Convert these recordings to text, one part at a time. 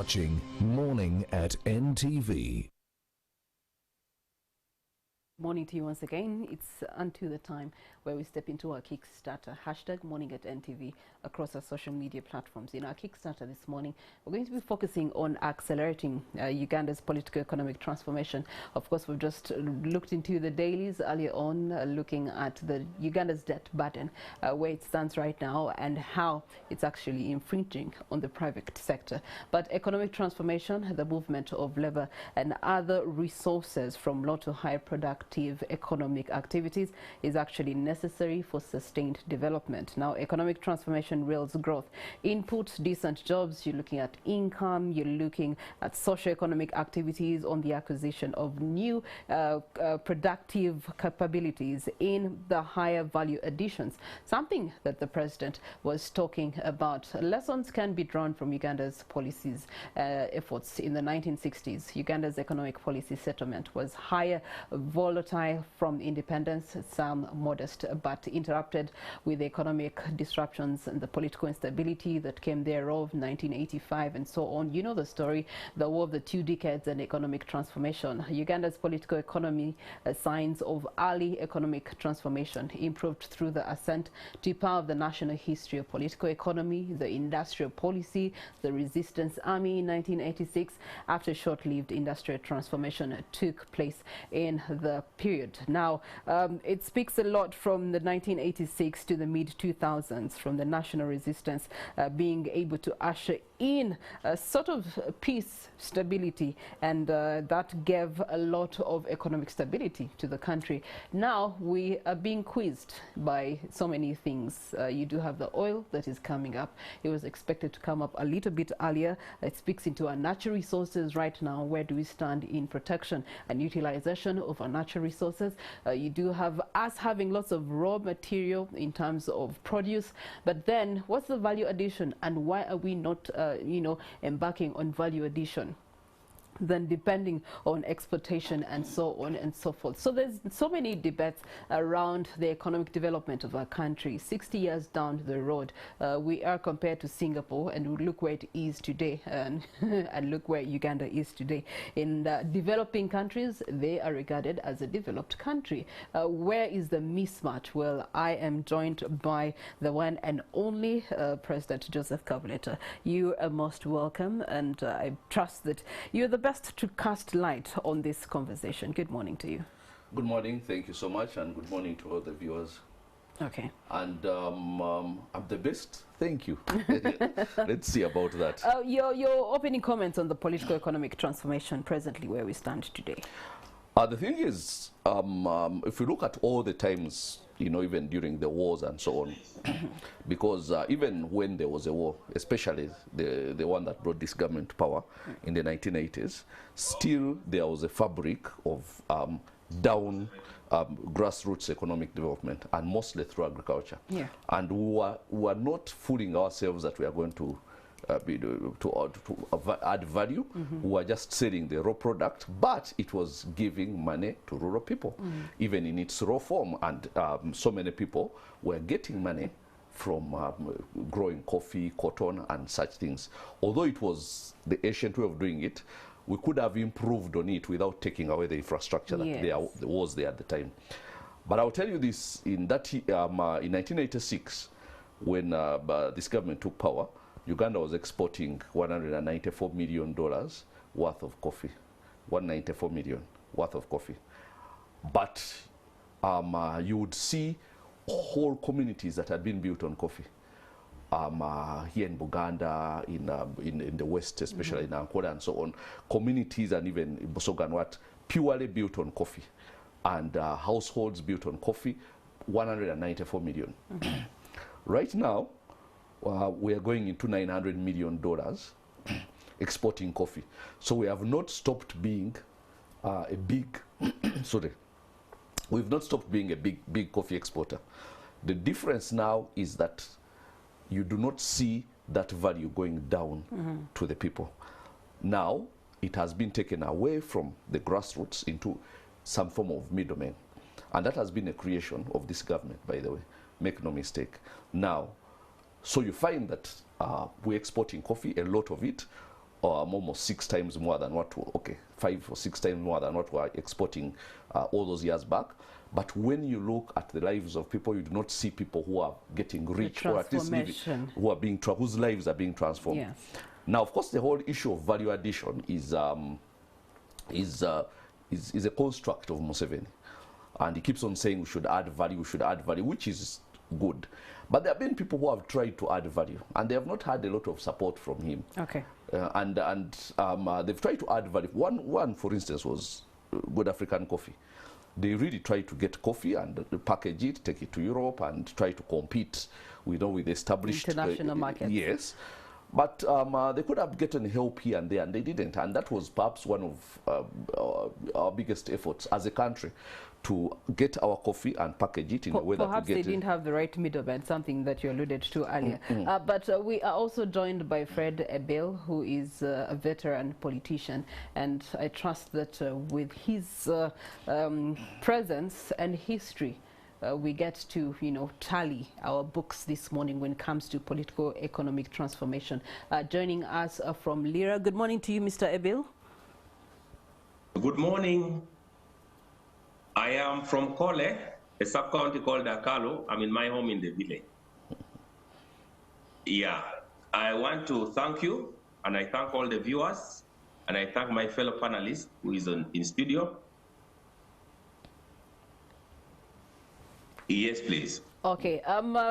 watching Morning at NTV. Morning to you once again. It's unto the time where we step into our Kickstarter hashtag Morning at NTV across our social media platforms. In our Kickstarter this morning, we're going to be focusing on accelerating Uganda's political economic transformation. Of course, we've just looked into the dailies earlier on, looking at the Uganda's debt burden, where it stands right now and how it's actually infringing on the private sector. But economic transformation, the movement of labor and other resources from low to high productive economic activities is actually necessary for sustained development. Now, economic transformation rails growth, input, decent jobs, you're looking at income, you're looking at socio-economic activities on the acquisition of new productive capabilities in the higher value additions, something that the president was talking about. Lessons can be drawn from Uganda's policies efforts in the 1960s. Uganda's economic policy settlement was higher volatile from independence, some modest, but interrupted with the economic disruptions and the political instability that came thereof, 1985 and so on. You know the story, the war of the 2 decades and economic transformation. Uganda's political economy, signs of early economic transformation, improved through the ascent to power of the national history of political economy, the industrial policy, the resistance army in 1986, after short-lived industrial transformation took place in the period. Now, it speaks a lot from the 1986 to the mid-2000s, from the national resistance being able to usher in a sort of peace, stability, and that gave a lot of economic stability to the country. Now we are being quizzed by so many things. You do have the oil that is coming up. It was expected to come up a little bit earlier. It speaks into our natural resources right now. Where do we stand in protection and utilization of our natural resources? You do have us having lots of raw material in terms of produce, but then what's the value addition, and why are we not embarking on value addition, then depending on exploitation and so on and so forth. So there's so many debates around the economic development of our country. 60 years down the road, we are compared to Singapore, and we look where it is today, and look where Uganda is today. In developing countries, they are regarded as a developed country. Where is the mismatch? Well, I am joined by the one and only President Joseph Kabuleta. You are most welcome, and I trust that you're the best to cast light on this conversation. Good morning to you. Good morning. Thank you so much, and good morning to all the viewers. Okay. And I'm the best. Thank you. Let's see about that. Your opening comments on the political economic transformation presently where we stand today. The thing is, if we look at all the times, even during the wars and so on, because even when there was a war, especially the one that brought this government to power in the 1980s, still there was a fabric of grassroots economic development, and mostly through agriculture. Yeah. And we were not fooling ourselves that we are going to add value. We were just selling the raw product, but it was giving money to rural people, even in its raw form. And so many people were getting money from growing coffee, cotton, and such things. Although it was the ancient way of doing it, we could have improved on it without taking away the infrastructure that was there at the time. But I'll tell you this, in 1986, when this government took power, Uganda was exporting $194 million worth of coffee. 194 million worth of coffee. But you would see whole communities that had been built on coffee. Here in Buganda, in the West, especially in Ankola and so on, communities, and even in Bosoganwat, purely built on coffee. And households built on coffee, 194 million. Right now, we are going into $900 million exporting coffee. So we have not stopped being a big, we've not stopped being a big coffee exporter. The difference now is that you do not see that value going down to the people. Now, it has been taken away from the grassroots into some form of middlemen. And that has been a creation of this government, by the way. Make no mistake. Now, so you find that we're exporting coffee, a lot of it, almost 6 times more than what, 5 or 6 times more than what we were exporting all those years back. But when you look at the lives of people, you do not see people who are getting rich, or at least living, who are being whose lives are being transformed. Yes. Now, of course, the whole issue of value addition is a construct of Museveni, and he keeps on saying we should add value, which is good. But there have been people who have tried to add value, and they have not had a lot of support from him. Okay. They've tried to add value. One, for instance, was Good African Coffee. They really try to get coffee and package it, take it to Europe, and try to compete, with established international markets. Yes, but they could have gotten help here and there, and they didn't. And that was perhaps one of our biggest efforts as a country, to get our coffee and package it in a way that we get it. Perhaps they didn't have the right middleman, something that you alluded to earlier. But we are also joined by Fred Ebel, who is a veteran politician, and I trust that with his presence and history, we get to, tally our books this morning when it comes to political economic transformation. Joining us from Lira. Good morning to you, Mr. Ebel. Good morning. I am from Kole, a sub-county called Dakalo. I'm in my home in the village. Yeah, I want to thank you, and I thank all the viewers, and I thank my fellow panelists who is in studio. Yes, please. Okay,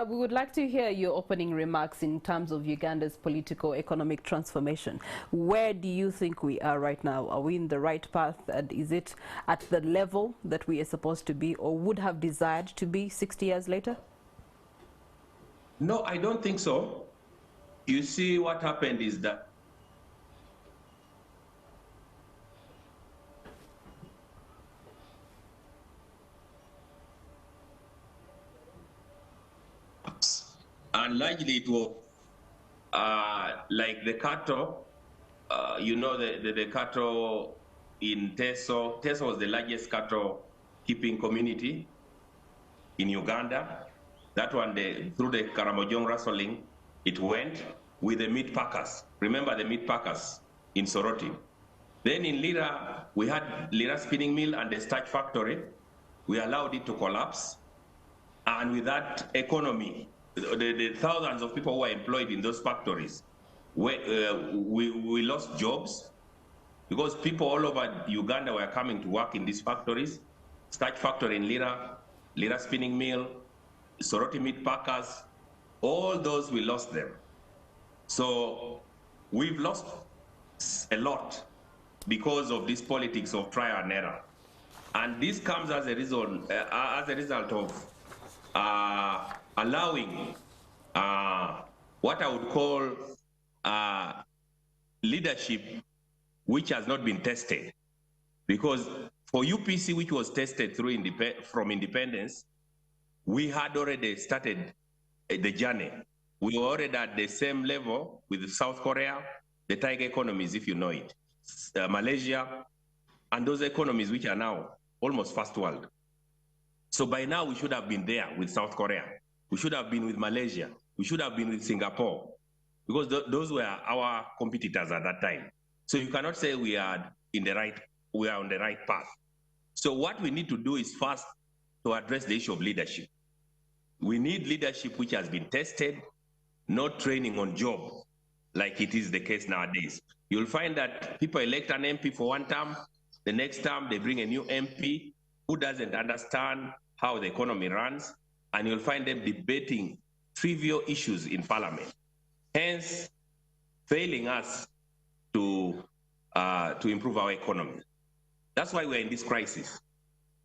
we would like to hear your opening remarks in terms of Uganda's political economic transformation. Where do you think we are right now? Are we in the right path? And is it at the level that we are supposed to be, or would have desired to be 60 years later? No, I don't think so. You see, what happened is that and largely it was like the cattle, the cattle in Teso. Teso was the largest cattle keeping community in Uganda. That one, through the Karamojong rustling, it went with the meat packers. Remember the meat packers in Soroti. Then in Lira, we had Lira spinning mill and the starch factory. We allowed it to collapse. And with that economy, the thousands of people who were employed in those factories, we lost jobs because people all over Uganda were coming to work in these factories. Starch factory in Lira, Lira spinning mill, Soroti meat packers, all those, we lost them. So we've lost a lot because of this politics of trial and error. And this comes as a result of allowing what I would call leadership which has not been tested. Because for UPC, which was tested through from independence, we had already started the journey. We were already at the same level with South Korea, the tiger economies, if you know it, Malaysia, and those economies which are now almost first world. So by now we should have been there with South Korea. We should have been with Malaysia. We should have been with Singapore, because those were our competitors at that time. So you cannot say we are on the right path. So what we need to do is first to address the issue of leadership. We need leadership which has been tested, not training on job, like it is the case nowadays. You'll find that people elect an MP for one term, the next term they bring a new MP who doesn't understand how the economy runs, and you'll find them debating trivial issues in parliament, hence failing us to improve our economy. That's why we're in this crisis.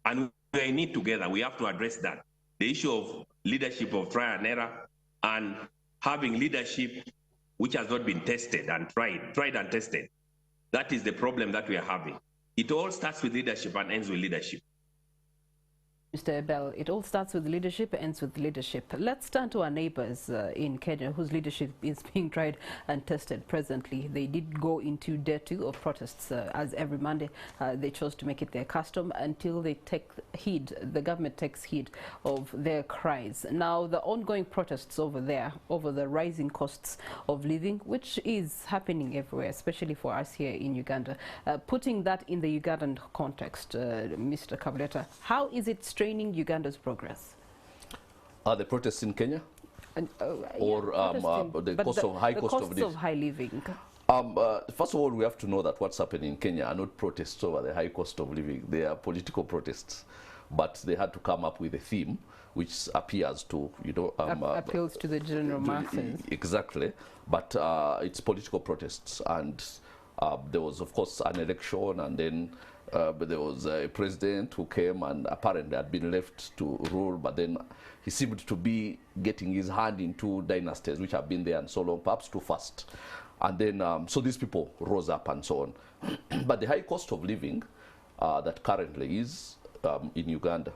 And we're in it together. We have to address that. The issue of leadership of trial and error, and having leadership which has not been tested and tried and tested. That is the problem that we are having. It all starts with leadership and ends with leadership. Mr. Bell, it all starts with leadership, ends with leadership. Let's turn to our neighbors in Kenya, whose leadership is being tried and tested presently. They did go into day 2 of protests, as every Monday. They chose to make it their custom until they take heed, the government takes heed of their cries. Now, the ongoing protests over there, over the rising costs of living, which is happening everywhere, especially for us here in Uganda. Putting that in the Ugandan context, Mr. Kabuleta, how is it straining Uganda's progress? Are the protests in Kenya? Or the high cost of high living? First of all, we have to know that what's happening in Kenya are not protests over the high cost of living. They are political protests. But they had to come up with a theme which appears to, appeals to the general masses. Exactly. But it's political protests. And there was, of course, an election, and then there was a president who came and apparently had been left to rule, but then he seemed to be getting his hand into dynasties which have been there and so long, perhaps too fast. And then, so these people rose up and so on. But the high cost of living that currently is in Uganda,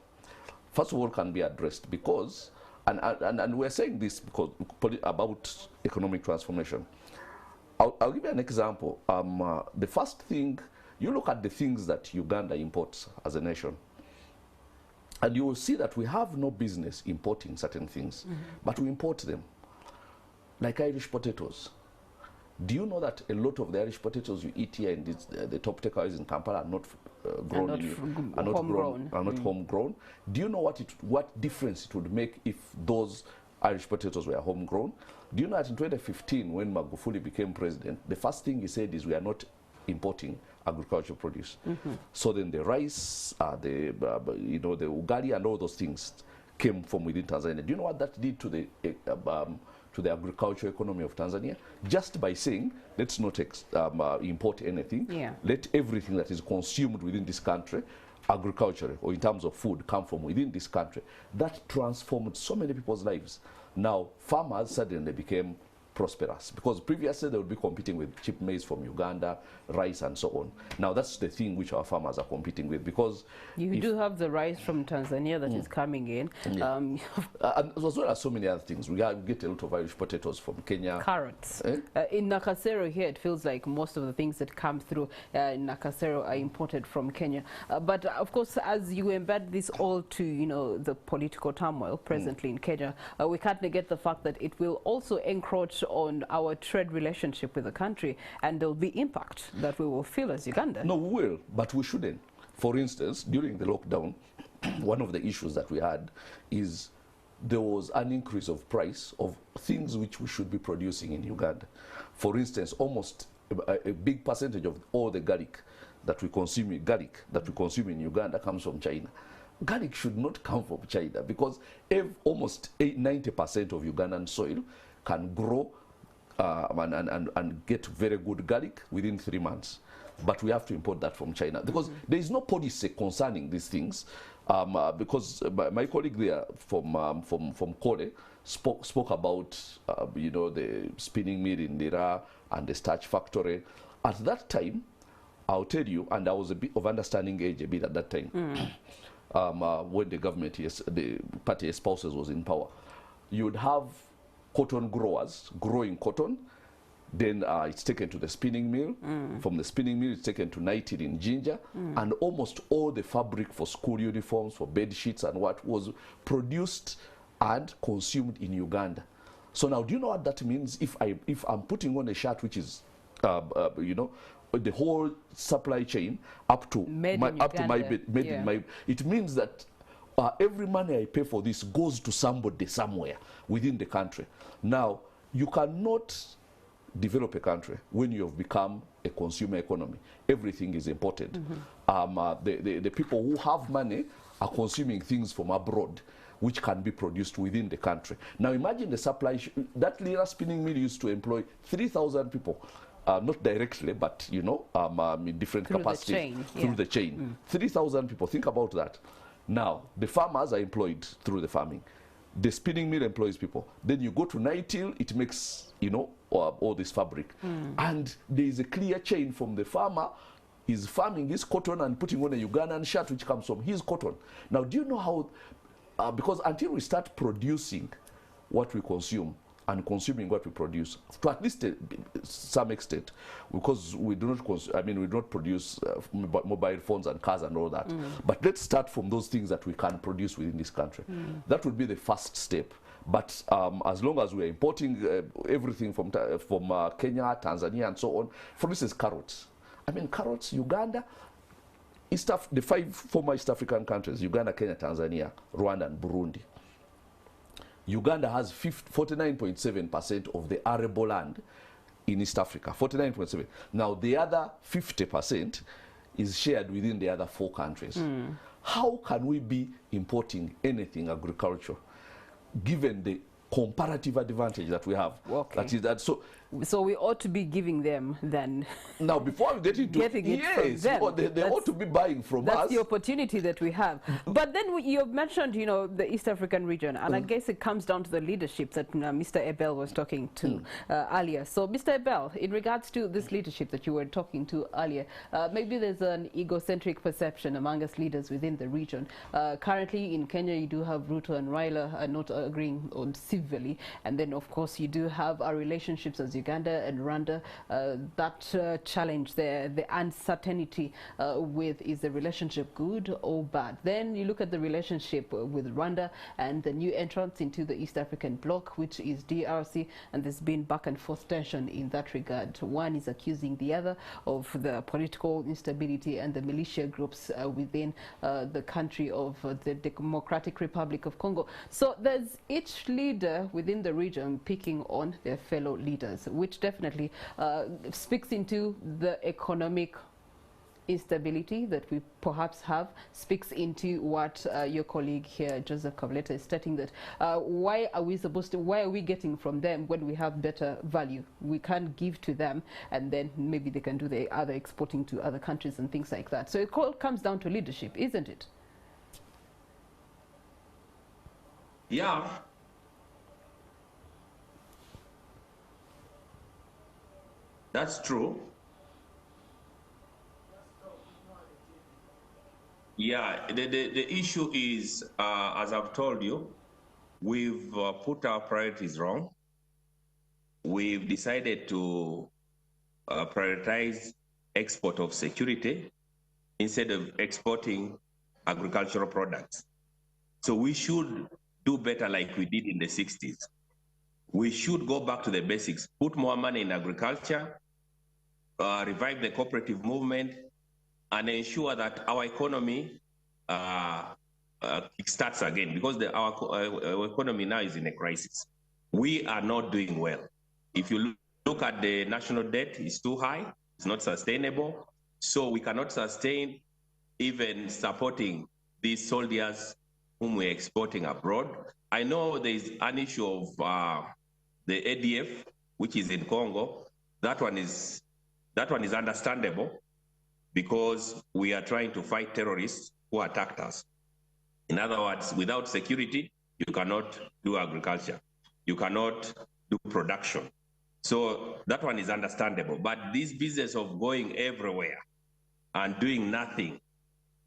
first of all, can be addressed because, and we're saying this because about economic transformation. I'll give you an example. The first thing, you look at the things that Uganda imports as a nation, and you will see that we have no business importing certain things, but we import them, like Irish potatoes. Do you know that a lot of the Irish potatoes you eat here in the top takeaways in Kampala are not homegrown? Do you know what difference it would make if those Irish potatoes were homegrown? Do you know that in 2015, when Magufuli became president, the first thing he said is we are not importing agricultural produce. So then the rice, the ugali and all those things came from within Tanzania. Do you know what that did to the agricultural economy of Tanzania? Just by saying, let's not import anything. Yeah. Let everything that is consumed within this country, agriculture or in terms of food, come from within this country. That transformed so many people's lives. Now, farmers suddenly became prosperous because previously they would be competing with cheap maize from Uganda, rice and so on. Now that's the thing which our farmers are competing with, because you do have the rice from Tanzania that is coming in, and as well as so many other things. We get a lot of Irish potatoes from Kenya, carrots. In Nakasero here, it feels like most of the things that come through in Nakasero are imported from Kenya. But of course, as you embed this all to the political turmoil presently in Kenya, we can't negate the fact that it will also encroach on our trade relationship with the country, and there will be impact that we will feel as Uganda. No, we will, but we shouldn't. For instance, during the lockdown, one of the issues that we had is there was an increase of price of things which we should be producing in Uganda. For instance, almost a big percentage of all the garlic that we consume in Uganda comes from China. Garlic should not come from China because almost 90% of Ugandan soil can grow and get very good garlic within 3 months. But we have to import that from China because there is no policy concerning these things. Because my colleague there from Kole spoke about the spinning mill in Lira and the starch factory. At that time, I'll tell you, and I was a bit of understanding age a bit at that time, when the government, the party spouses was in power, you would have cotton growers growing cotton, then it's taken to the spinning mill. From the spinning mill, it's taken to knitted in Jinja, and almost all the fabric for school uniforms, for bed sheets and what was produced and consumed in Uganda. So now, do you know what that means? If I'm putting on a shirt which is, the whole supply chain up to my bed, it means that every money I pay for this goes to somebody somewhere within the country. Now, you cannot develop a country when you have become a consumer economy. Everything is imported. The people who have money are consuming things from abroad which can be produced within the country. Now imagine the supply. That Lira spinning mill used to employ 3,000 people. Not directly, but in different capacities through the chain. 3,000 people. Think about that. Now, the farmers are employed through the farming. The spinning mill employs people. Then you go to Nightil, it makes, all this fabric. And there is a clear chain from the farmer is farming his cotton and putting on a Ugandan shirt which comes from his cotton. Now, do you know how, because until we start producing what we consume and consuming what we produce, to at least some extent, because we do not we do not produce mobile phones and cars and all that. But let's start from those things that we can produce within this country. That would be the first step. But as long as we're importing everything from Kenya, Tanzania, and so on, for instance, carrots. I mean, carrots, Uganda, the 5 former East African countries, Uganda, Kenya, Tanzania, Rwanda, and Burundi. Uganda has 49.7% of the arable land in East Africa, 49.7. Now, the other 50% is shared within the other 4 countries. How can we be importing anything agriculture, given the comparative advantage that we have? Okay. So we ought to be giving them then. Now, before we get into yes, from them. They ought to be buying from us. That's the opportunity that we have. But then you've mentioned, you know, the East African region, and I guess it comes down to the leadership that Mr. Ebel was talking to earlier. So, Mr. Ebel, in regards to this leadership that you were talking to earlier, maybe there's an egocentric perception among us leaders within the region. Currently in Kenya, you do have Ruto and Raila not agreeing on civilly, and then of course you do have our relationships as Uganda and Rwanda, that challenge there, the uncertainty with, is the relationship good or bad? Then you look at the relationship with Rwanda and the new entrance into the East African bloc, which is DRC, and there's been back and forth tension in that regard. One is accusing the other of the political instability and the militia groups within the country of the Democratic Republic of Congo. So there's each leader within the region picking on their fellow leaders, which definitely speaks into the economic instability that we perhaps have, speaks into what your colleague here, Joseph Kavleta, is stating, that why are we getting from them when we have better value? We can't give to them, and then maybe they can do the other exporting to other countries and things like that. So it all comes down to leadership, isn't it? Yeah. That's true. Yeah, the issue is, as I've told you, we've put our priorities wrong. We've decided to prioritize export of security instead of exporting agricultural products. So we should do better like we did in the 60s. We should go back to the basics, put more money in agriculture, revive the cooperative movement, and ensure that our economy starts again, because our economy now is in a crisis. We are not doing well. If you look at the national debt, it's too high, it's not sustainable. So we cannot sustain even supporting these soldiers whom we're exporting abroad. I know there is an issue of the ADF, which is in Congo. That one is understandable, because we are trying to fight terrorists who attacked us. In other words, without security, you cannot do agriculture. You cannot do production. So that one is understandable. But this business of going everywhere and doing nothing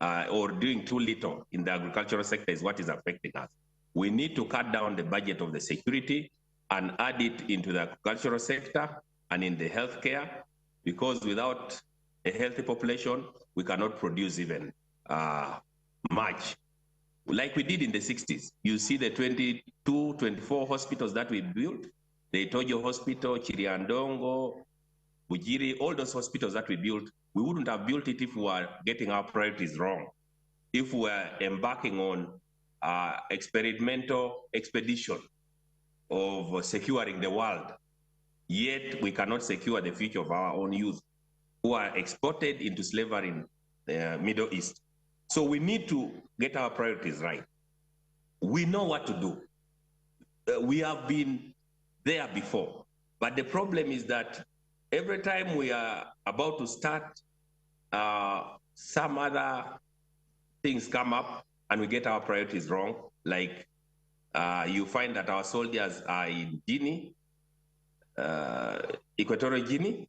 or doing too little in the agricultural sector is what is affecting us. We need to cut down the budget of the security and add it into the agricultural sector and in the healthcare, because without a healthy population, we cannot produce even much. Like we did in the 60s. You see the 22, 24 hospitals that we built, the Itojo Hospital, Chiriandongo, Bujiri, all those hospitals that we built, we wouldn't have built it if we were getting our priorities wrong. If we were embarking on experimental expedition of securing the world, yet we cannot secure the future of our own youth who are exported into slavery in the Middle East. So we need to get our priorities right. We know what to do. We have been there before, but the problem is that every time we are about to start, some other things come up and we get our priorities wrong. Like you find that our soldiers are in Guinea, Equatorial Guinea.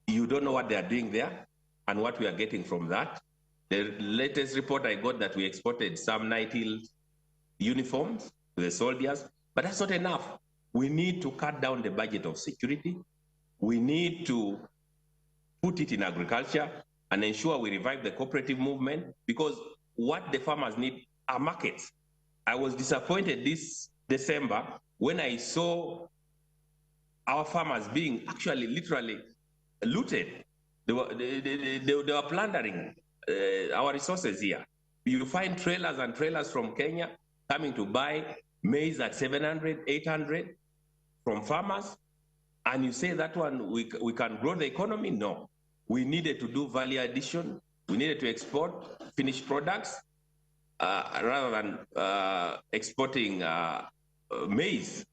You don't know what they are doing there. and what we are getting from that. The latest report I got that we exported some 90 uniforms to the soldiers, but that's not enough. We need to cut down the budget of security. We need to put it in agriculture and ensure we revive the cooperative movement, because what the farmers need are markets. I was disappointed this December when I saw our farmers being actually literally looted. They were plundering our resources here. You find trailers and trailers from Kenya coming to buy maize at 700, 800 from farmers, and you say that one we can grow the economy? No. We needed to do value addition. We needed to export finished products rather than exporting maize.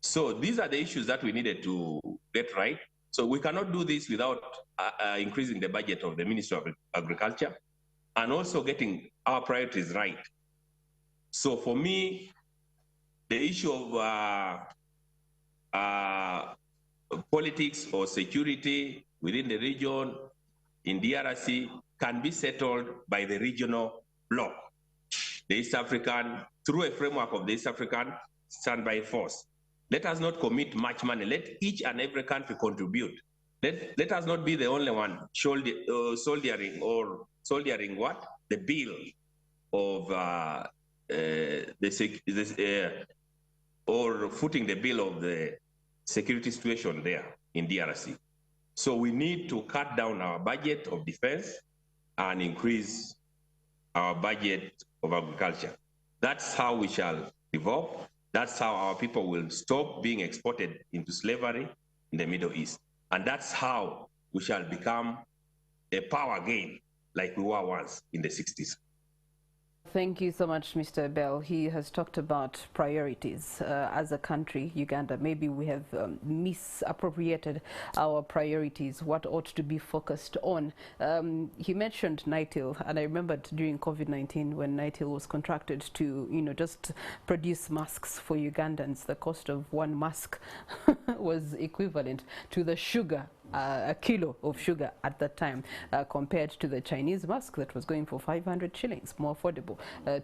So these are the issues that we needed to get right. So we cannot do this without increasing the budget of the Ministry of Agriculture and also getting our priorities right. So for me, the issue of politics or security within the region in DRC can be settled by the regional bloc, the East African, through a framework of the East African standby force. Let us not commit much money. Let each and every country contribute. Let us not be the only one soldiering what? The bill of or footing the bill of the security situation there in DRC. So we need to cut down our budget of defense and increase our budget of agriculture. That's how we shall develop. That's how our people will stop being exported into slavery in the Middle East. And that's how we shall become a power again, like we were once in the 60s. Thank you so much, Mr. Bell. He has talked about priorities as a country, Uganda. Maybe we have misappropriated our priorities, what ought to be focused on. He mentioned NITIL, and I remembered during COVID-19 when NITIL was contracted to, just produce masks for Ugandans. The cost of one mask was equivalent to the sugar, a kilo of sugar at that time, compared to the Chinese mask that was going for 500 shillings, more affordable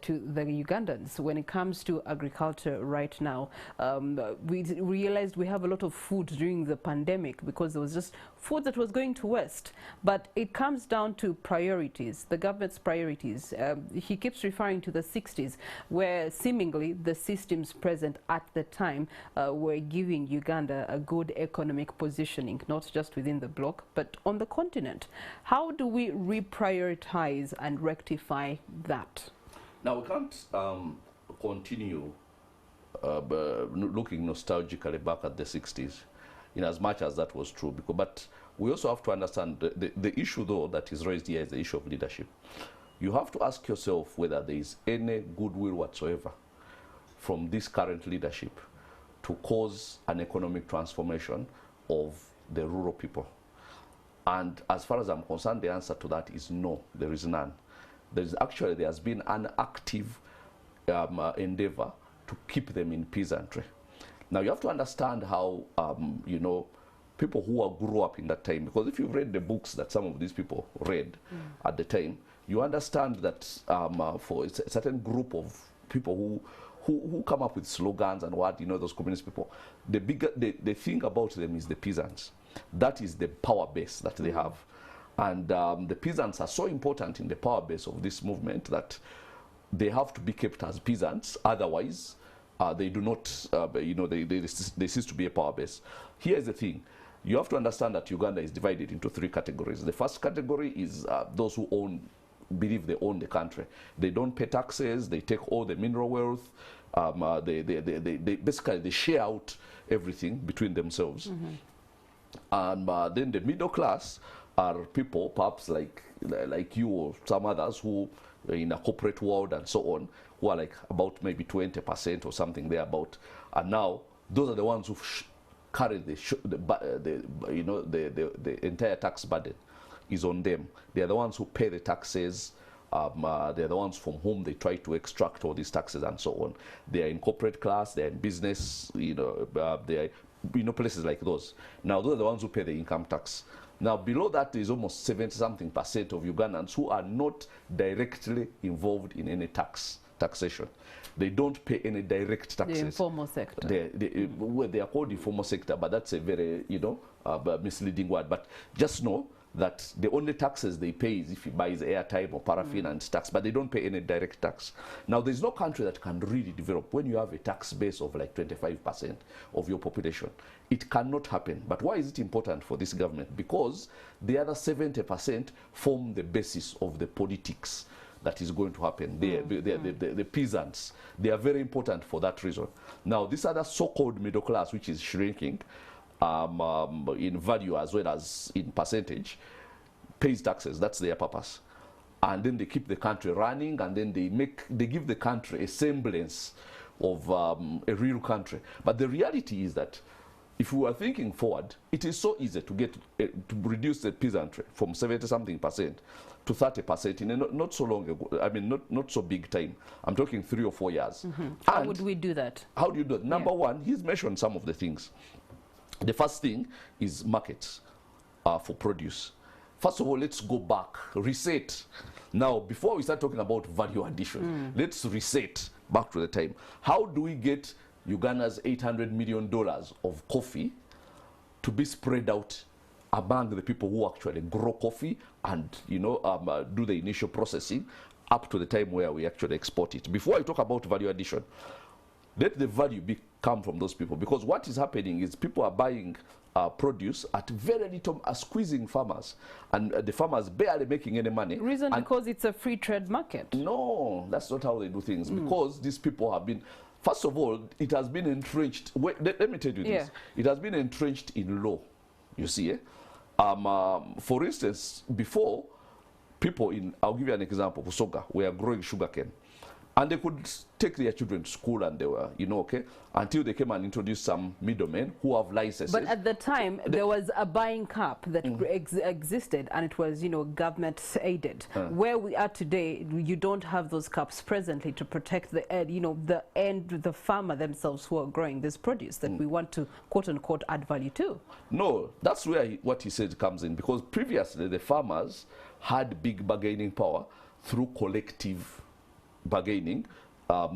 to the Ugandans. When it comes to agriculture right now, we realized we have a lot of food during the pandemic because there was just food that was going to waste. But it comes down to priorities, the government's priorities. He keeps referring to the 60s, where seemingly the systems present at the time were giving Uganda a good economic positioning, not just within the bloc, but on the continent. How do we reprioritize and rectify that? Now, we can't continue looking nostalgically back at the 60s, in as much as that was true. But we also have to understand the issue, though, that is raised here is the issue of leadership. You have to ask yourself whether there is any goodwill whatsoever from this current leadership to cause an economic transformation of the rural people. And as far as I'm concerned, the answer to that is no, there is none. There has been an active endeavor to keep them in peasantry. Now you have to understand how, people who grew up in that time, because if you've read the books that some of these people read at the time, you understand that for a certain group of people who come up with slogans and what, those communist people, the thing about them is the peasants. That is the power base that they have. And the peasants are so important in the power base of this movement that they have to be kept as peasants. Otherwise, they do not, they cease to be a power base. Here's the thing. You have to understand that Uganda is divided into three categories. The first category is those who believe they own the country. They don't pay taxes. They take all the mineral wealth. They basically they share out everything between themselves. And then the middle class are people perhaps like you or some others who in a corporate world and so on, who are like about maybe 20% or something thereabout. And now those are the ones who carry the entire tax burden is on them. They are the ones who pay the taxes. They are the ones from whom they try to extract all these taxes and so on. They are in corporate class. They are in business. They are places like those. Now those are the ones who pay the income tax. Now, below that is almost 70-something% of Ugandans who are not directly involved in any taxation. They don't pay any direct taxes. The informal sector. Well, they are called informal sector, but that's a very, misleading word. But just know that the only taxes they pay is if he buys airtime or paraffin and tax, but they don't pay any direct tax. Now, there's no country that can really develop when you have a tax base of like 25% of your population. It cannot happen. But why is it important for this government? Because the other 70% form the basis of the politics that is going to happen. The peasants, they are very important for that reason. Now, this other so-called middle class, which is shrinking, in value as well as in percentage, pays taxes. That's their purpose. And then they keep the country running, and then they give the country a semblance of a real country. But the reality is that if we are thinking forward, it is so easy to get to reduce the peasantry from 70-something% to 30% in a not so long ago. I mean, not so big time. I'm talking 3 or 4 years. How would we do that? How do you do it? Number one, he's mentioned some of the things. The first thing is markets for produce. First of all, let's go back, reset. Now, before we start talking about value addition, let's reset back to the time. How do we get Uganda's $800 million of coffee to be spread out among the people who actually grow coffee and, do the initial processing up to the time where we actually export it? Before I talk about value addition, let the value come from those people, because what is happening is people are buying produce at very little, squeezing farmers, and the farmers barely making any money. Reason because it's a free trade market. No, that's not how they do things. Because these people have been, first of all, it has been entrenched. Wait, let me tell you this. It has been entrenched in law. You see, for instance, before, people in, I'll give you an example, Kusoga, were growing sugarcane. And they could take their children to school, and they were, until they came and introduced some middlemen who have licenses. But at the time, there was a buying cap that existed, and it was, government aided. Where we are today, you don't have those caps presently to protect the the farmer themselves who are growing this produce that we want to, quote unquote, add value to. No, that's where what he said comes in, because previously the farmers had big bargaining power through collective bargaining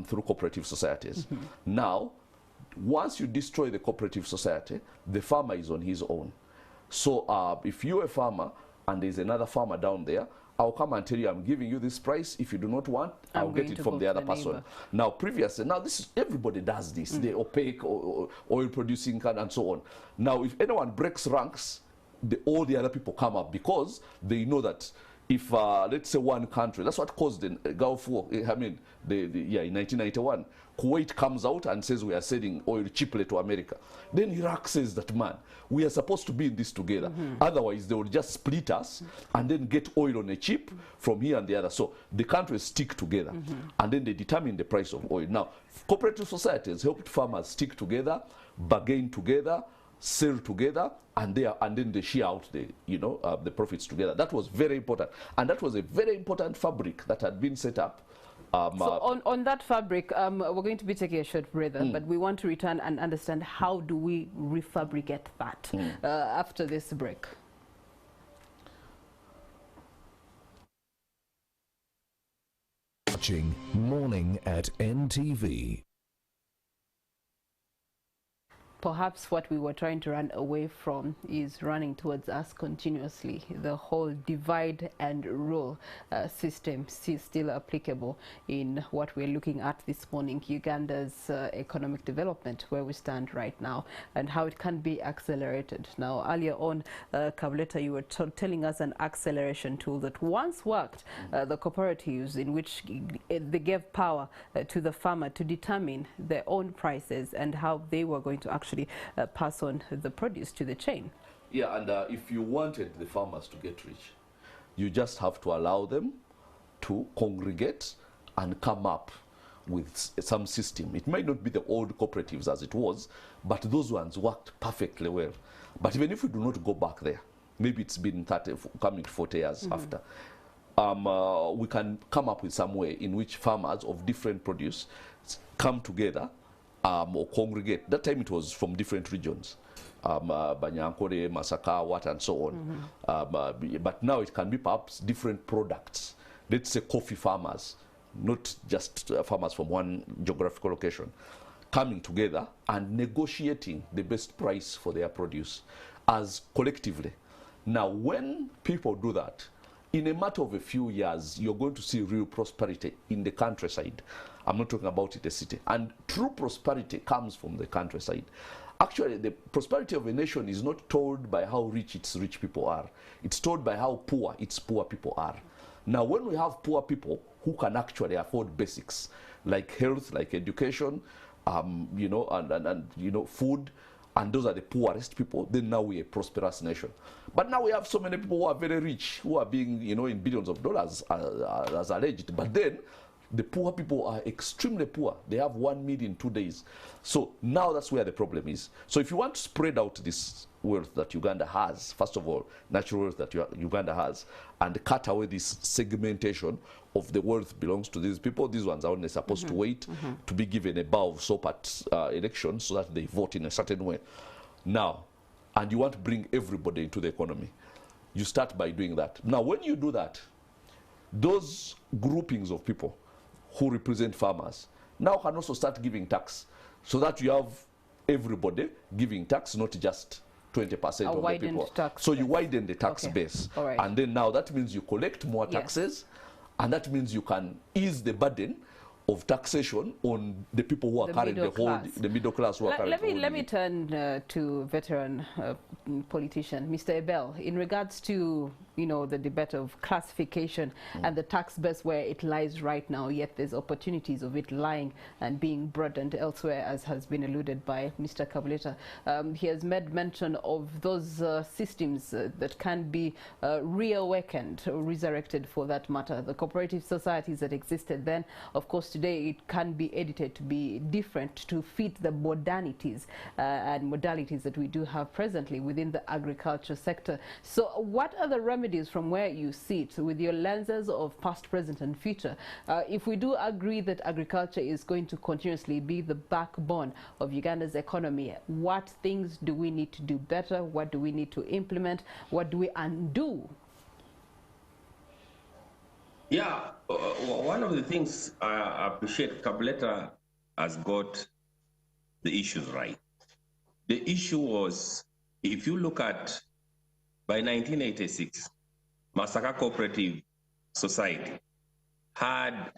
through cooperative societies. Now, once you destroy the cooperative society, the farmer is on his own. So if you're a farmer and there's another farmer down there, I'll come and tell you, I'm giving you this price. If you do not want, I'll get it from the other person. Now, previously, this is, everybody does this. The opaque oil producing and so on. Now, if anyone breaks ranks, all the other people come up, because they know that if, let's say, one country, that's what caused the Gulf War, in 1991, Kuwait comes out and says we are selling oil cheaply to America. Then Iraq says that, man, we are supposed to be in this together. Otherwise, they will just split us and then get oil on a cheap from here and the other. So the countries stick together, and then they determine the price of oil. Now, cooperative societies helped farmers stick together, bargain together, sell together, and then they share out the profits together. That was very important, and that was a very important fabric that had been set up. So on that fabric, we're going to be taking a short break, but we want to return and understand how do we refabricate that after this break. Watching Morning at NTV. Perhaps what we were trying to run away from is running towards us continuously. The whole divide and rule system is still applicable in what we're looking at this morning, Uganda's economic development, where we stand right now, and how it can be accelerated. Now, earlier on, Kabuleta, you were telling us an acceleration tool that once worked, the cooperatives, in which they gave power to the farmer to determine their own prices and how they were going to actually pass on the produce to the chain. Yeah, and if you wanted the farmers to get rich, you just have to allow them to congregate and come up with some system. It might not be the old cooperatives as it was, but those ones worked perfectly well. But even if we do not go back there, maybe it's been 30, coming 40 years after, we can come up with some way in which farmers of different produce come together or congregate. That time it was from different regions. Banyankore, Masaka, what and so on. But now it can be perhaps different products. Let's say coffee farmers, not just farmers from one geographical location, coming together and negotiating the best price for their produce as collectively. Now, when people do that, in a matter of a few years, you're going to see real prosperity in the countryside. I'm not talking about in the city. And true prosperity comes from the countryside. Actually, the prosperity of a nation is not told by how rich its rich people are. It's told by how poor its poor people are. Now, when we have poor people who can actually afford basics, like health, like education, you know, and you know, food, and those are the poorest people, then now we're a prosperous nation. But now we have so many people who are very rich, who are being, you know, in billions of dollars as alleged. But then the poor people are extremely poor. They have 1 meal in 2 days. So now that's where the problem is. So if you want to spread out this wealth that Uganda has, first of all, natural wealth that Uganda has, and cut away this segmentation of the wealth belongs to these people, these ones are only supposed to wait to be given a bar of soap at elections so that they vote in a certain way. Now, and you want to bring everybody into the economy, you start by doing that. Now, when you do that, those groupings of people who represent farmers now can also start giving tax, so that you have everybody giving tax, not just 20% of the people. So you widen the tax base. Right. And then now that means you collect more taxes, and that means you can ease the burden of taxation on the people who are currently holding, the middle class who are currently holding. Let me turn to veteran politician, Mr. Ebel, in regards to, you know, the debate of classification and the tax base where it lies right now, yet there's opportunities of it lying and being broadened elsewhere, as has been alluded by Mr. Kabuleta. He has made mention of those systems that can be reawakened or resurrected, for that matter. The cooperative societies that existed then, of course, today it can be edited to be different to fit the modernities and modalities that we do have presently within the agriculture sector. So what are the remedies from where you sit with your lenses of past, present and future? If we do agree that agriculture is going to continuously be the backbone of Uganda's economy, what things do we need to do better? What do we need to implement? What do we undo? Yeah, one of the things I appreciate, Kabuleta has got the issues right. The issue was, if you look at, by 1986, Masaka Cooperative Society had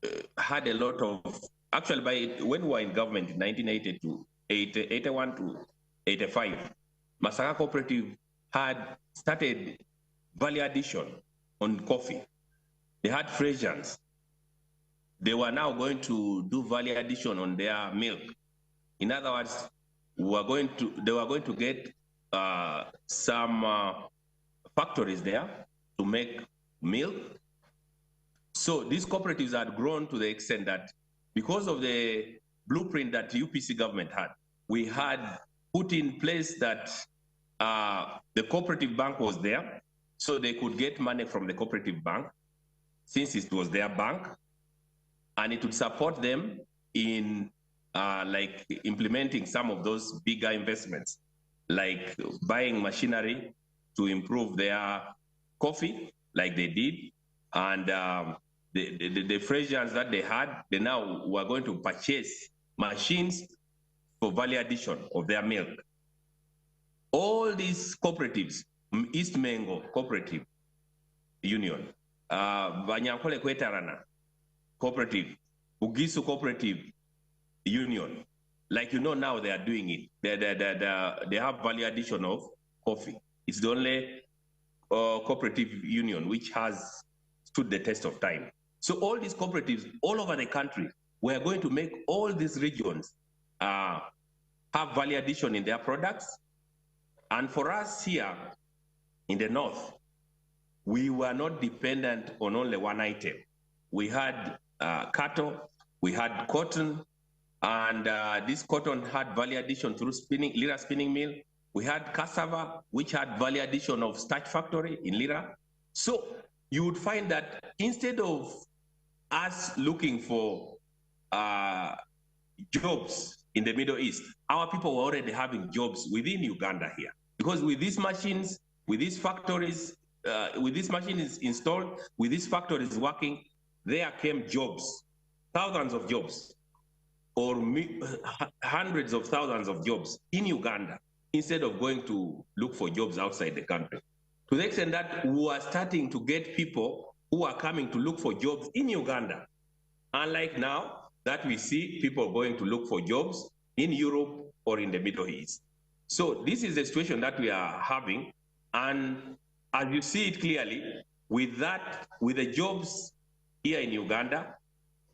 a lot of, actually when we were in government in 1982, 81 to 85, Masaka Cooperative had started value addition on coffee. They had fractions. They were now going to do value addition on their milk. In other words, they were going to get some factories there to make milk. So these cooperatives had grown to the extent that, because of the blueprint that UPC government had, we had put in place that the cooperative bank was there, so they could get money from the cooperative bank, since it was their bank, and it would support them in like implementing some of those bigger investments, like buying machinery to improve their coffee, like they did, and the fractions that they had, they now were going to purchase machines for value addition of their milk. All these cooperatives, East Mengo Cooperative Union, Banyankole Kwetarana Cooperative, Bugisu Cooperative Union, like, you know, now they are doing it. They have value addition of coffee. It's the only cooperative union which has stood the test of time. So all these cooperatives all over the country, we are going to make all these regions have value addition in their products. And for us here in the north, we were not dependent on only one item. We had cattle, we had cotton, and this cotton had value addition through spinning, Lira spinning mill. We had cassava, which had value addition of starch factory in Lira. So you would find that instead of us looking for jobs in the Middle East, our people were already having jobs within Uganda here. Because with these machines, with these factories, with these machines installed, with these factories working, there came jobs, thousands of jobs, or hundreds of thousands of jobs in Uganda, instead of going to look for jobs outside the country. To the extent that we are starting to get people who are coming to look for jobs in Uganda. Unlike now that we see people going to look for jobs in Europe or in the Middle East. So this is the situation that we are having. And as you see it clearly, with the jobs here in Uganda,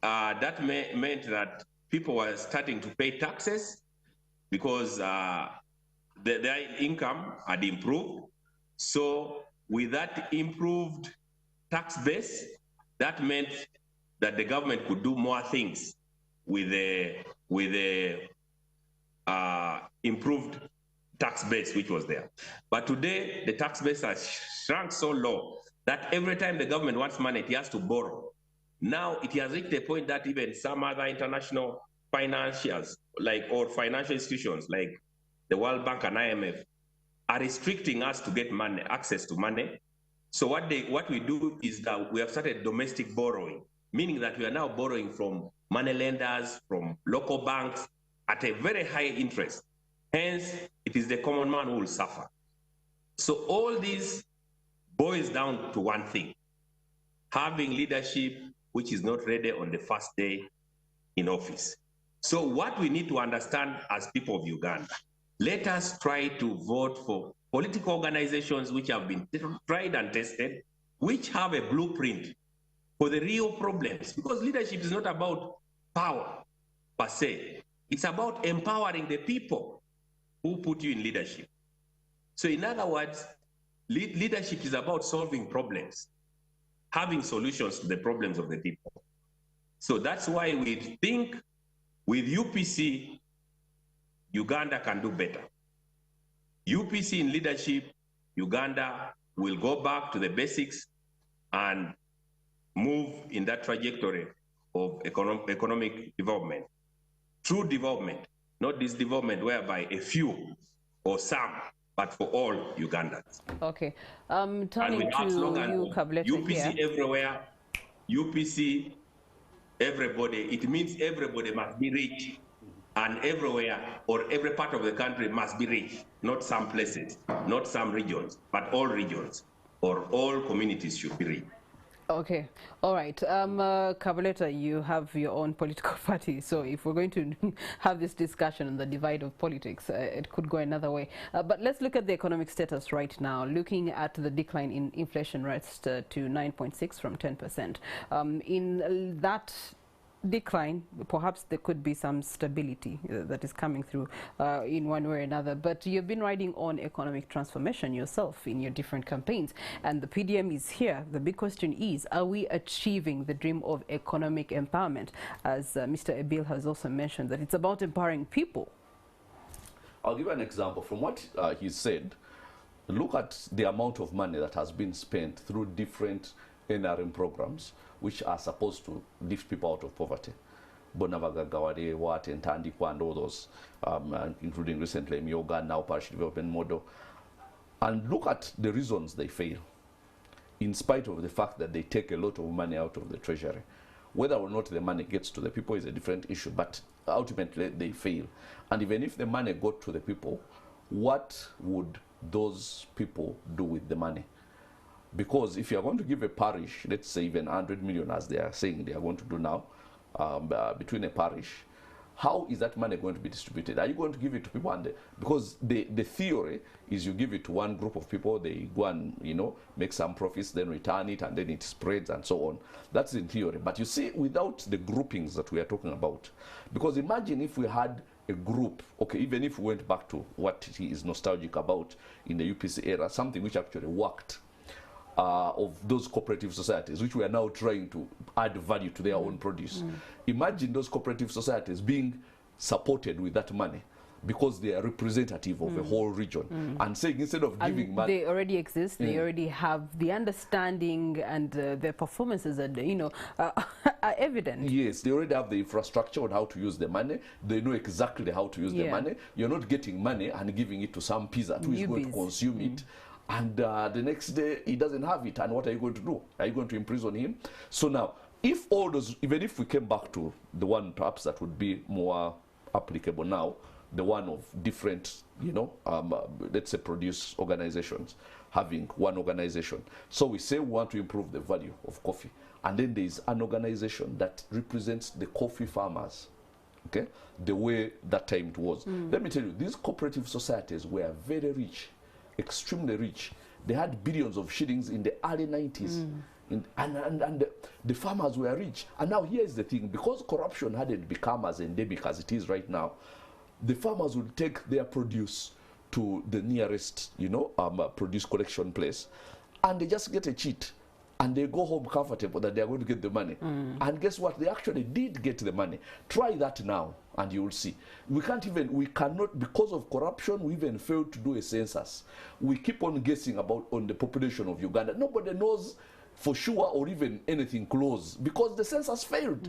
that meant that people were starting to pay taxes because their income had improved. So with that improved tax base, that meant that the government could do more things with the improved tax base which was there. But today, the tax base has shrunk so low that every time the government wants money, it has to borrow. Now it has reached a point that even some other international financiers, or financial institutions like the World Bank and IMF, are restricting us to get money, access to money. So what we do is that we have started domestic borrowing, meaning that we are now borrowing from money lenders, from local banks at a very high interest. Hence, it is the common man who will suffer. So all this boils down to one thing: having leadership which is not ready on the first day in office. So what we need to understand as people of Uganda, let us try to vote for political organizations which have been tried and tested, which have a blueprint for the real problems. Because leadership is not about power per se. It's about empowering the people who put you in leadership. So in other words, leadership is about solving problems, having solutions to the problems of the people. So that's why we think with UPC, Uganda can do better. UPC in leadership, Uganda will go back to the basics and move in that trajectory of economic development. True development, not this development whereby a few or some, but for all Ugandans. Okay. Turning to you, Kableta, UPC everywhere, UPC everybody, it means everybody must be rich, and everywhere or every part of the country must be rich, not some places, not some regions, but all regions or all communities should be rich. Okay, all right. Kableta, you have your own political party, so if we're going to have this discussion on the divide of politics, it could go another way. But let's look at the economic status right now, looking at the decline in inflation rates to 9.6 from 10%. In that decline, perhaps there could be some stability that is coming through in one way or another. But you've been riding on economic transformation yourself in your different campaigns, and the PDM is here. The big question is, are we achieving the dream of economic empowerment? As Mr. Ebil has also mentioned, that it's about empowering people. I'll give you an example from what he said. Look at the amount of money that has been spent through different NRM programs which are supposed to lift people out of poverty. Bonavagagawade, Wat, and Tandikwa, and all those, including recently Myoga, now Parish Development Model. And look at the reasons they fail, in spite of the fact that they take a lot of money out of the treasury. Whether or not the money gets to the people is a different issue, but ultimately they fail. And even if the money got to the people, what would those people do with the money? Because if you are going to give a parish, let's say even 100 million, as they are saying they are going to do now, between a parish, how is that money going to be distributed? Are you going to give it to people? Because the theory is you give it to one group of people, they go and, make some profits, then return it, and then it spreads and so on. That's in theory. But you see, without the groupings that we are talking about, because imagine if we had a group, okay, even if we went back to what he is nostalgic about in the UPC era, something which actually worked, of those cooperative societies, which we are now trying to add value to their own produce. Imagine those cooperative societies being supported with that money because they are representative of a whole region. And saying instead of giving money, they already exist, they already have the understanding, and their performances are, you know, are evident. yes, they already have the infrastructure on how to use the money. They know exactly how to use the money. You're not getting money and giving it to some peasant who is going to consume it. And the next day he doesn't have it. And what are you going to do? Are you going to imprison him? So now, if all those, even if we came back to the one perhaps that would be more applicable now, the one of different, you know, let's say produce organizations, having one organization. So we say we want to improve the value of coffee. And then there is an organization that represents the coffee farmers, okay, the way that time it was. Let me tell you, these cooperative societies were very rich, extremely rich. They had billions of shillings in the early 90s. And the farmers were rich. And now here's the thing, because corruption hadn't become as endemic as it is right now, the farmers would take their produce to the nearest, you know, produce collection place, and they just get a cheat, and they go home comfortable that they are going to get the money. And guess what? They actually did get the money. Try that now, and you will see. We cannot, because of corruption, we even failed to do a census. We keep on guessing on the population of Uganda. Nobody knows for sure or even anything close, because the census failed.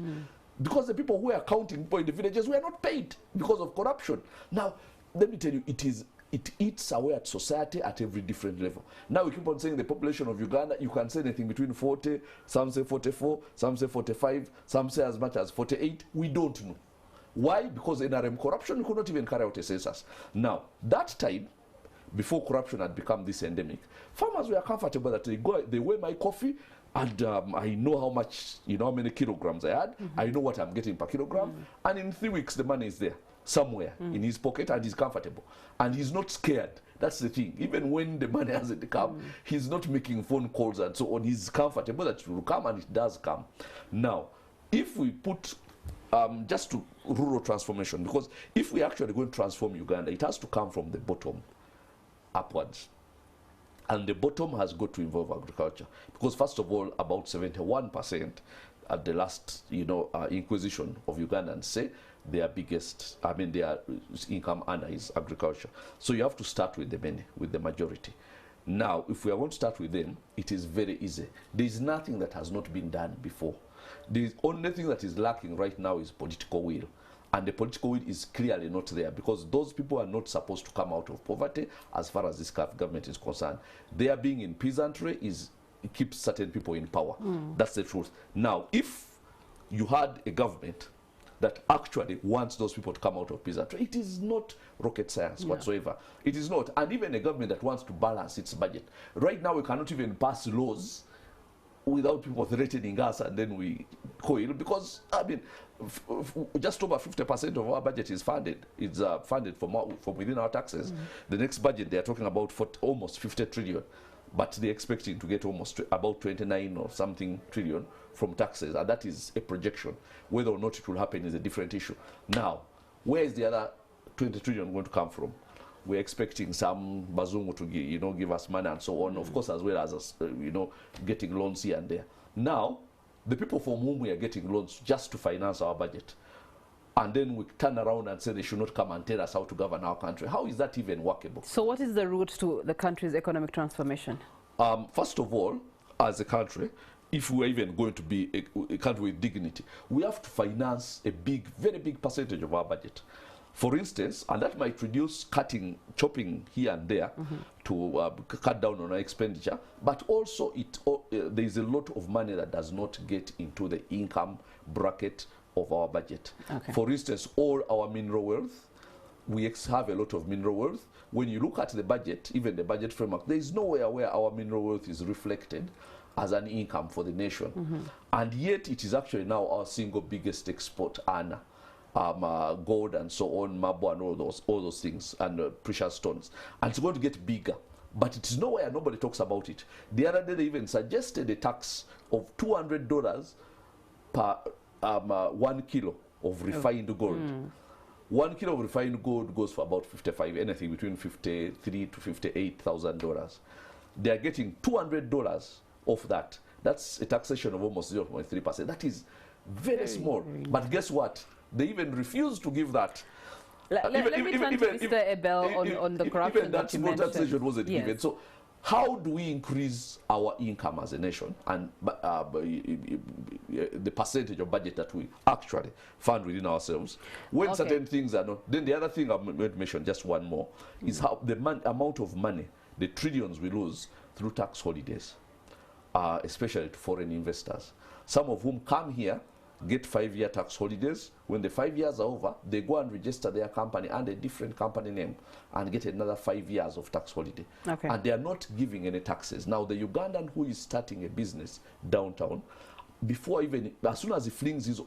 Because the people who are counting people in the villages were not paid because of corruption. Now, let me tell you, it eats away at society at every different level. Now we keep on saying the population of Uganda, you can say anything between 40, some say 44, some say 45, some say as much as 48. We don't know. Why? Because NRM corruption could not even carry out a census. Now, that time, before corruption had become this endemic, farmers were comfortable that they weigh my coffee, and I know how much, you know, how many kilograms I had. I know what I'm getting per kilogram. And in 3 weeks, the money is there somewhere in his pocket, and he's comfortable. And he's not scared. That's the thing. Even when the money hasn't come, he's not making phone calls and so on. He's comfortable that it will come, and it does come. Now, if we put just to rural transformation, because if we actually going to transform Uganda, it has to come from the bottom upwards. And the bottom has got to involve agriculture, because first of all, about 71% at the last, you know, inquisition of Ugandans say their biggest, their income earner is agriculture. So you have to start with the many, with the majority. Now, if we are going to start with them, it is very easy. There is nothing that has not been done before. The only thing that is lacking right now is political will. And the political will is clearly not there, because those people are not supposed to come out of poverty as far as this government is concerned. Their being in peasantry it keeps certain people in power. That's the truth. Now, if you had a government that actually wants those people to come out of peasantry, it is not rocket science whatsoever. It is not. And even a government that wants to balance its budget. Right now, we cannot even pass laws without people threatening us, and then we coil, because just over 50% of our budget is funded. It's funded from within our taxes. The next budget they are talking about almost 50 trillion, but they're expecting to get almost about 29 or something trillion from taxes, and that is a projection. Whether or not it will happen is a different issue. Now, where is the other 20 trillion going to come from? We're expecting some bazungu to give us money and so on, of course, as well as getting loans here and there. Now, the people from whom we are getting loans just to finance our budget, and then we turn around and say they should not come and tell us how to govern our country. How is that even workable? So what is the route to the country's economic transformation? First of all, as a country, if we're even going to be a country with dignity, we have to finance a very big percentage of our budget. For instance, and that might reduce chopping here and there to cut down on our expenditure, but also there is a lot of money that does not get into the income bracket of our budget. Okay. For instance, all our mineral wealth, we have a lot of mineral wealth. When you look at the budget, even the budget framework, there is nowhere where our mineral wealth is reflected as an income for the nation. And yet it is actually now our single biggest export earner. Gold and so on, marble and all those things, and precious stones. And it's going to get bigger. But it's nowhere, nobody talks about it. The other day they even suggested a tax of $200 per 1 kilo of refined gold. 1 kilo of refined gold goes for about anything between $53,000 to $58,000. They are getting $200 of that. That's a taxation of almost 0.3%. That is very small. But guess what? They even refuse to give that. Let me turn to Mr. Abel on the corruption even that you small mentioned. taxation wasn't Yes. given. So how do we increase our income as a nation and the percentage of budget that we actually fund within ourselves when certain things are not? Then the other thing I'm going to mention, just one more, is how the amount of money, the trillions we lose through tax holidays, especially to foreign investors, some of whom come here, get 5-year tax holidays. When the 5 years are over, they go and register their company under a different company name and get another 5 years of tax holiday. Okay. And they are not giving any taxes. Now, the Ugandan who is starting a business downtown, before even, as soon as he flings his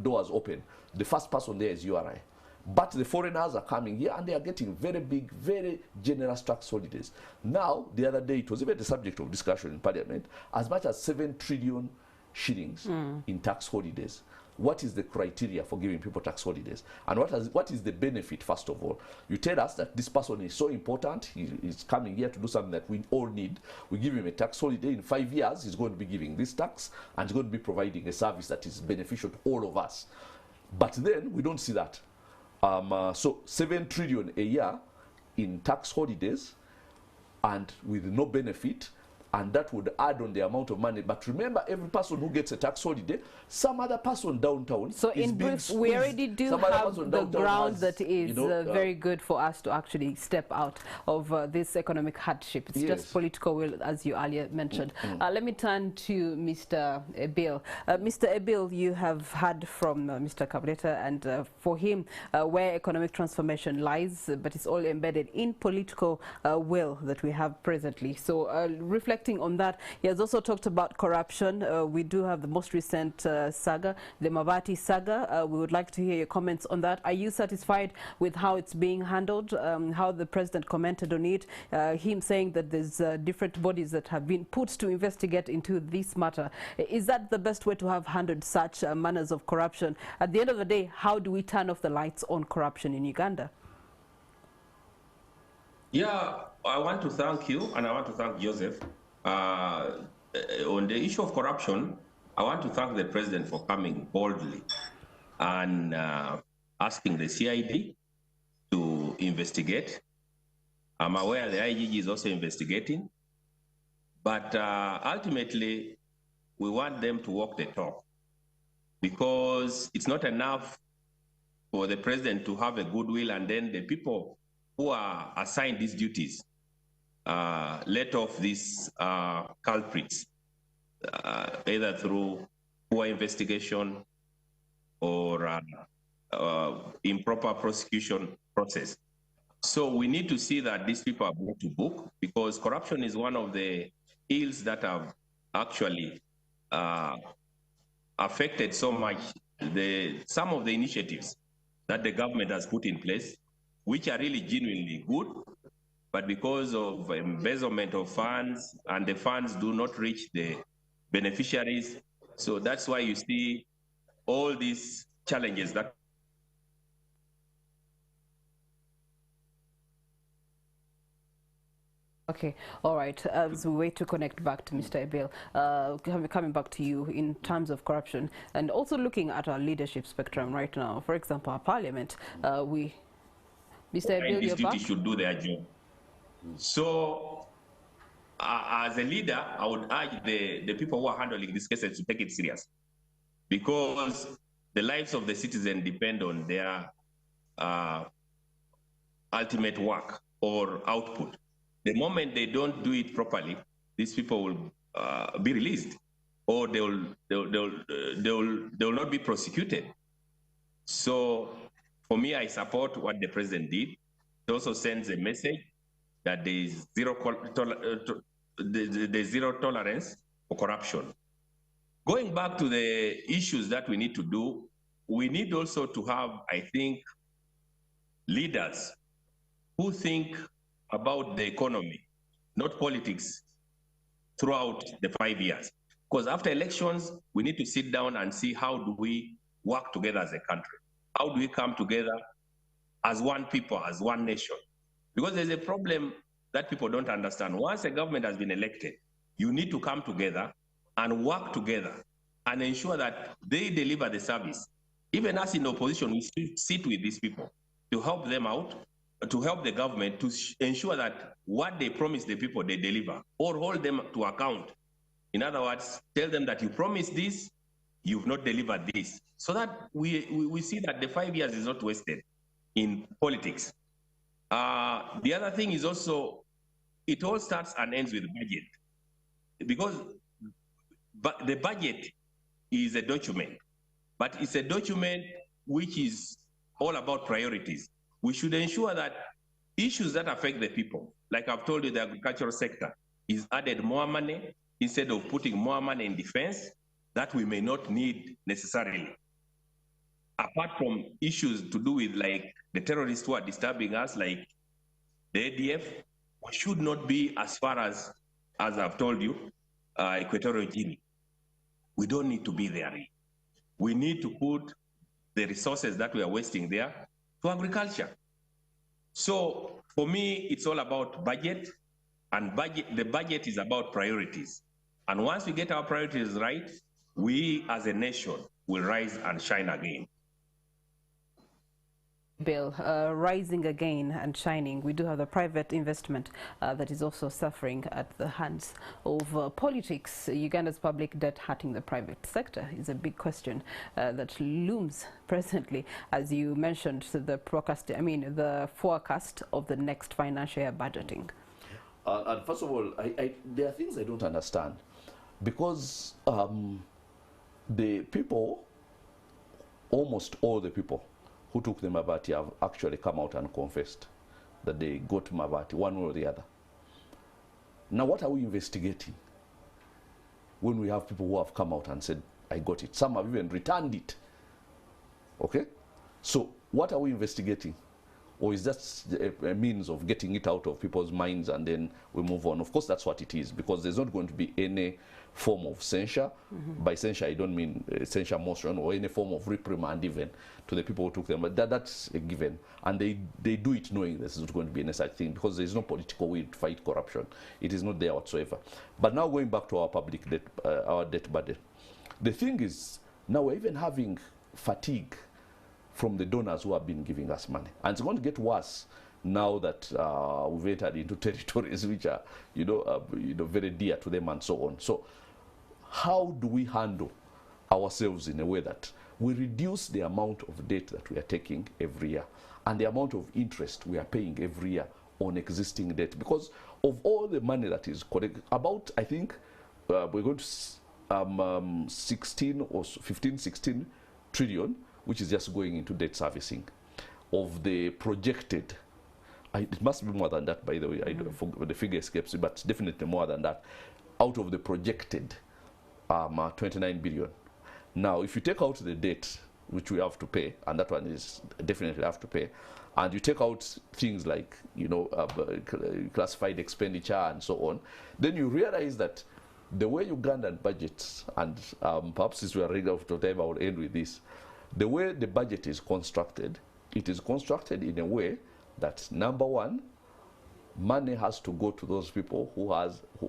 doors open, the first person there is URI. But the foreigners are coming here and they are getting very big, very generous tax holidays. Now, the other day, it was even the subject of discussion in Parliament, as much as 7 trillion shillings in tax holidays. What is the criteria for giving people tax holidays? And what is the benefit, first of all? You tell us that this person is so important, he is coming here to do something that we all need. We give him a tax holiday. In 5 years, he's going to be giving this tax, and he's going to be providing a service that is beneficial to all of us. But then, we don't see that. So 7 trillion a year in tax holidays, and with no benefit, and that would add on the amount of money. But remember, every person who gets a tax holiday, some other person downtown So is in being brief, squeezed. we already do Some other have person the downtown ground has, that is you know, very good for us to actually step out of this economic hardship. It's just political will, as you earlier mentioned. Let me turn to Mr. Ebil. Mr. Ebil, you have heard from Mr. Kabuleta, and for him, where economic transformation lies, but it's all embedded in political will that we have presently. So reflecting on that, he has also talked about corruption. We do have the most recent saga, the Mavati saga. We would like to hear your comments on that. Are you satisfied with how it's being handled, how the president commented on it, him saying that there's different bodies that have been put to investigate into this matter? Is that the best way to have handled such manners of corruption? At the end of the day, how do we turn off the lights on corruption in Uganda? Yeah, I want to thank you, and I want to thank Joseph. On the issue of corruption, I want to thank the president for coming boldly and asking the CID to investigate. I'm aware the IGG is also investigating, but ultimately, we want them to walk the talk, because it's not enough for the president to have a goodwill and then the people who are assigned these duties let off these culprits, either through poor investigation or improper prosecution process. So we need to see that these people are brought to book, because corruption is one of the ills that have actually affected so much some of the initiatives that the government has put in place, which are really genuinely good, but because of embezzlement of funds, and the funds do not reach the beneficiaries. So that's why you see all these challenges that Okay, all right. As we wait to connect back to Mr. Ebil, coming back to you in terms of corruption, and also looking at our leadership spectrum right now. For example, our parliament, Mr. Ebil, this you're duty back? should do their job. So, as a leader, I would urge the people who are handling these cases to take it serious, because the lives of the citizen depend on their ultimate work or output. The moment they don't do it properly, these people will be released, or they'll not be prosecuted. So, for me, I support what the president did. It also sends a message that there is zero tolerance for corruption. Going back to the issues that we need to do, we need also to have, I think, leaders who think about the economy, not politics, throughout the 5 years. Because after elections, we need to sit down and see how do we work together as a country? How do we come together as one people, as one nation? Because there's a problem that people don't understand. Once a government has been elected, you need to come together and work together and ensure that they deliver the service. Even us in the opposition, we still sit with these people, to help them out, to help the government to ensure that what they promise the people, they deliver, or hold them to account. In other words, tell them that you promised this, you've not delivered this. So that we see that the 5 years is not wasted in politics. The other thing is also, it all starts and ends with budget. Because the budget is a document, but it's a document which is all about priorities. We should ensure that issues that affect the people, like I've told you, the agricultural sector is added more money instead of putting more money in defense that we may not need necessarily. Apart from issues to do with like the terrorists who are disturbing us, like the ADF, we should not be as far as I've told you, Equatorial Guinea. We don't need to be there. We need to put the resources that we are wasting there to agriculture. So for me, it's all about budget, and the budget is about priorities. And once we get our priorities right, we as a nation will rise and shine again. Bill, rising again and shining. We do have the private investment that is also suffering at the hands of politics. Uganda's public debt hurting the private sector is a big question that looms presently, as you mentioned, the forecast of the next financial year budgeting. And first of all, there are things I don't understand, because the people, almost all the people who took the Mabati have actually come out and confessed that they got Mabati, one way or the other. Now, what are we investigating when we have people who have come out and said, I got it? Some have even returned it. Okay? So, what are we investigating? Or is that a means of getting it out of people's minds and then we move on? Of course, that's what it is, because there's not going to be any form of censure. By censure, I don't mean censure motion or any form of reprimand even to the people who took them. But that's a given. And they do it knowing there's not going to be any such thing, because there's no political will to fight corruption. It is not there whatsoever. But now going back to our public debt, our debt burden. The thing is, now we're even having fatigue from the donors who have been giving us money. And it's going to get worse now that we've entered into territories which are, very dear to them and so on. So how do we handle ourselves in a way that we reduce the amount of debt that we are taking every year and the amount of interest we are paying every year on existing debt? Because of all the money that is collected, about, I think, we're going to 16 trillion, which is just going into debt servicing of the projected. It must be more than that, by the way. The figure escapes me, but definitely more than that, out of the projected 29 billion. Now, if you take out the debt, which we have to pay, and that one is definitely have to pay, and you take out things like, classified expenditure and so on, then you realize that the way Ugandan budgets, and perhaps since we are running out of time, I will end with this. The way the budget is constructed, it is constructed in a way that, number one, money has to go to those people who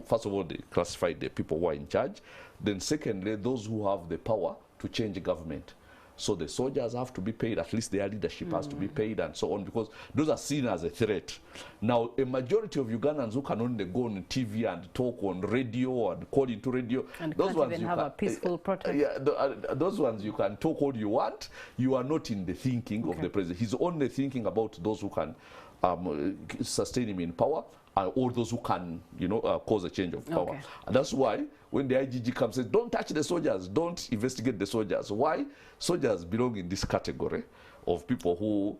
first of all, they classified the people who are in charge. Then secondly, those who have the power to change government. So the soldiers have to be paid, at least their leadership has to be paid and so on, because those are seen as a threat. Now, a majority of Ugandans who can only go on TV and talk on radio and call into radio, and those can't ones even have a peaceful protest. Those ones you can talk all you want. You are not in the thinking of the president. He's only thinking about those who can sustain him in power, or those who can, cause a change of power. And that's why when the IGG comes and says, don't touch the soldiers, don't investigate the soldiers. Why? Soldiers belong in this category of people who,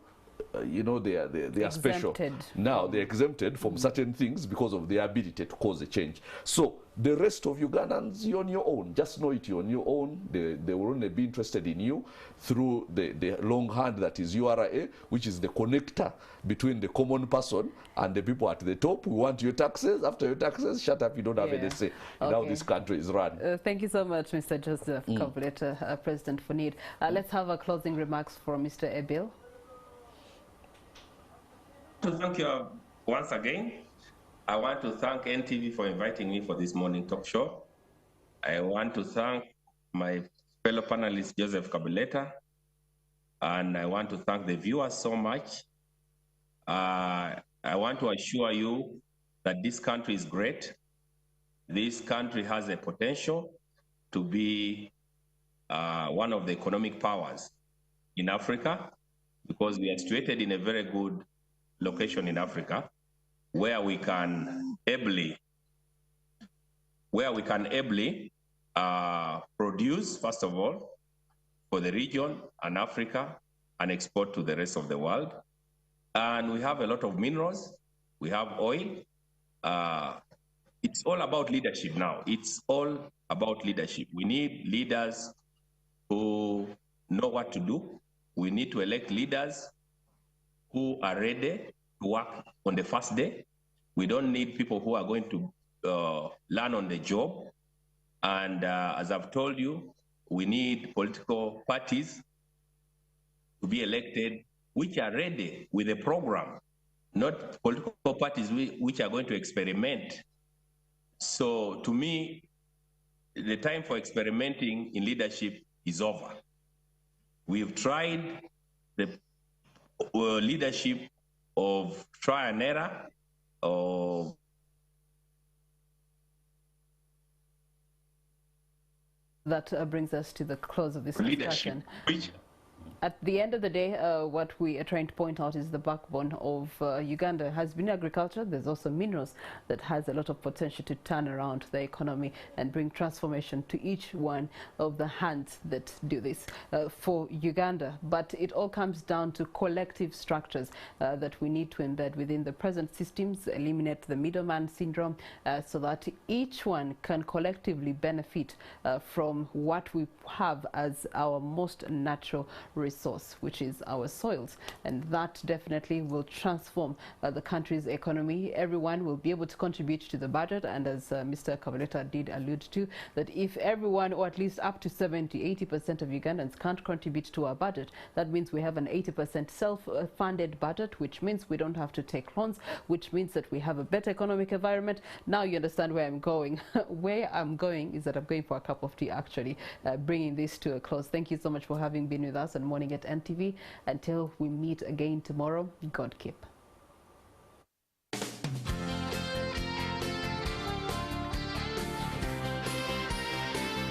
they are special. Now they're exempted from certain things because of their ability to cause a change. So the rest of Ugandans, you're on your own. Just know it, you're on your own. They will only be interested in you through the long hand that is URA, which is the connector between the common person and the people at the top. We want your taxes. After your taxes, shut up, you don't have any say in how this country is run. Thank you so much, Mr. Joseph Kovlet, President for NEED. Let's have a closing remarks from Mr. Ebil. Thank you once again. I want to thank NTV for inviting me for this morning talk show. I want to thank my fellow panelist, Joseph Kabuleta, and I want to thank the viewers so much I want to assure you that this country is great. This country has the potential to be one of the economic powers in Africa, because we are situated in a very good location in Africa where we can ably produce, first of all, for the region and Africa, and export to the rest of the world. And we have a lot of minerals, we have oil. It's all about leadership now. It's all about leadership. We need leaders who know what to do. We need to elect leaders who are ready to work on the first day. We don't need people who are going to learn on the job. And as I've told you, we need political parties to be elected which are ready with a program, not political parties which are going to experiment. So to me, the time for experimenting in leadership is over. We've tried the leadership of try and error, of That brings us to the close of this leadership, discussion. At the end of the day, what we are trying to point out is the backbone of Uganda has been agriculture. There's also minerals that has a lot of potential to turn around the economy and bring transformation to each one of the hands that do this for Uganda. But it all comes down to collective structures that we need to embed within the present systems, eliminate the middleman syndrome, so that each one can collectively benefit from what we have as our most natural resource, which is our soils, and that definitely will transform the country's economy. Everyone will be able to contribute to the budget, and as Mr. Kabaleta did allude to, that if everyone, or at least up to 70–80% of Ugandans can't contribute to our budget, that means we have an 80% self-funded budget, which means we don't have to take loans, which means that we have a better economic environment. Now you understand where I'm going. Where I'm going is that I'm going for a cup of tea, actually, bringing this to a close. Thank you so much for having been with us on Morning at NTV. Until we meet again tomorrow, God keep.